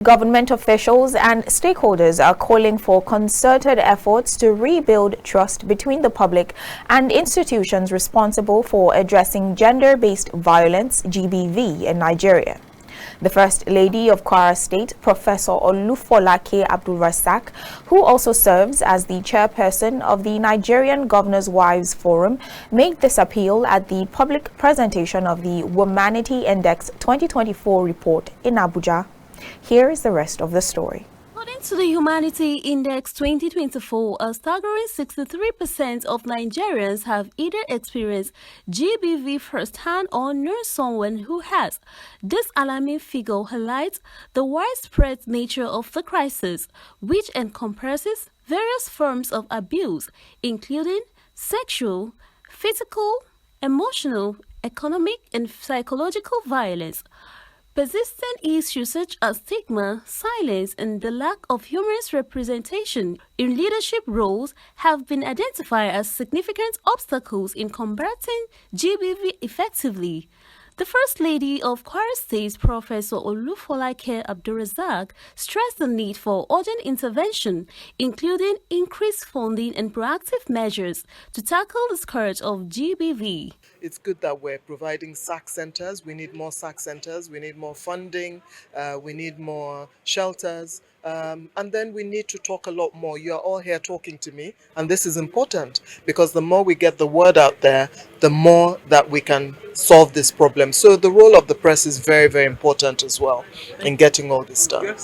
Government officials and stakeholders are calling for concerted efforts to rebuild trust between the public and institutions responsible for addressing gender-based violence (GBV) in Nigeria. The First Lady of Kwara State, Professor Olufolake Abdulrasak, who also serves as the chairperson of the Nigerian Governors' Wives Forum, made this appeal at the public presentation of the WOMANITY Index 2024 report in Abuja. Here is the rest of the story. According to the Humanity Index 2024, a staggering 63% of Nigerians have either experienced GBV firsthand or know someone who has. This alarming figure highlights the widespread nature of the crisis, which encompasses various forms of abuse, including sexual, physical, emotional, economic, and psychological violence. Persistent issues such as stigma, silence, and the lack of humorous representation in leadership roles have been identified as significant obstacles in combating GBV effectively. The First Lady of Kwara State, Professor Olufolake Abdulrasak, stressed the need for urgent intervention, including increased funding and proactive measures to tackle the scourge of GBV. It's good that we're providing SAC centers. We need more SAC centers. We need more funding. We need more shelters. And then we need to talk a lot more. You're all here talking to me, and this is important because the more we get the word out there, the more that we can solve this problem. So the role of the press is very, very important as well in getting all this done.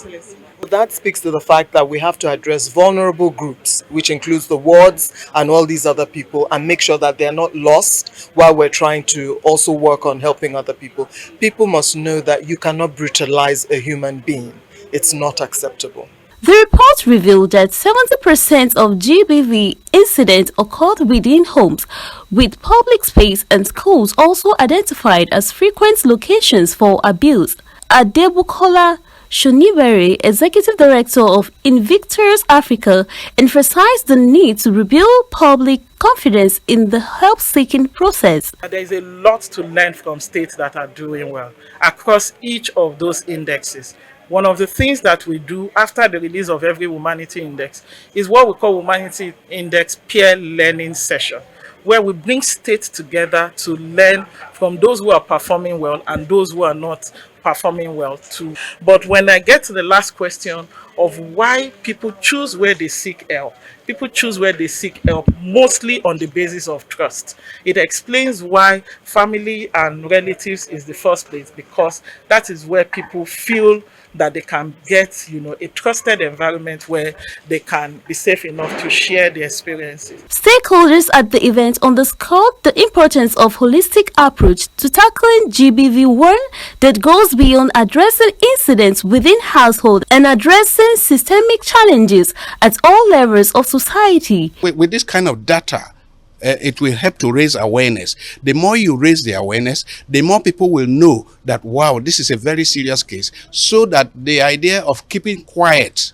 That speaks to the fact that we have to address vulnerable groups, which includes the wards and all these other people, and make sure that they're not lost while we're trying to also work on helping other people. People must know that you cannot brutalize a human being. It's not acceptable. The report revealed that 70% of GBV incidents occurred within homes, with public space and schools also identified as frequent locations for abuse. Adebukola Shonibere, Executive Director of Invictus Africa, emphasized the need to rebuild public confidence in the help-seeking process. There is a lot to learn from states that are doing well across each of those indexes. One of the things that we do after the release of every Womanity Index is what we call Womanity Index Peer Learning Session, where we bring states together to learn from those who are performing well and those who are not performing well too. But when I get to the last question of why people choose where they seek help, people choose where they seek help mostly on the basis of trust. It explains why family and relatives is the first place, because that is where people feel that they can get, a trusted environment where they can be safe enough to share their experiences. Stakeholders at the event underscored the importance of holistic approach to tackling GBV, one that goes beyond addressing incidents within household and addressing systemic challenges at all levels of society. With this kind of data, it will help to raise awareness. The more you raise the awareness, the more people will know that, wow, this is a very serious case, so that the idea of keeping quiet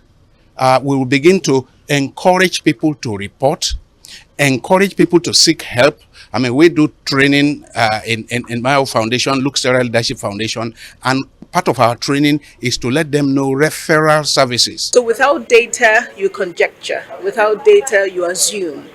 will begin to encourage people to report, encourage people to seek help. I mean, we do training in my foundation, Luke Sterile Leadership Foundation, and part of our training is to let them know referral services. So without data, you conjecture. Without data, you assume.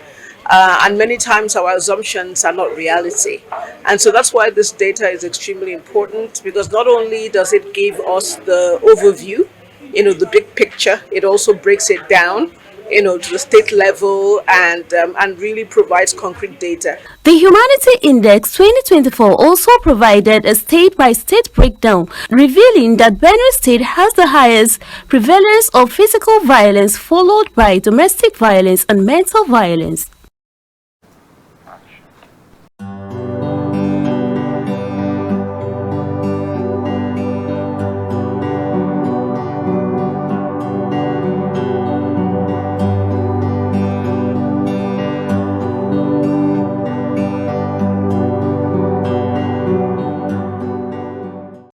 And many times our assumptions are not reality. And so that's why this data is extremely important, because not only does it give us the overview, the big picture, it also breaks it down, to the state level and really provides concrete data. The Humanity Index 2024 also provided a state-by-state breakdown, revealing that Benue State has the highest prevalence of physical violence, followed by domestic violence and mental violence.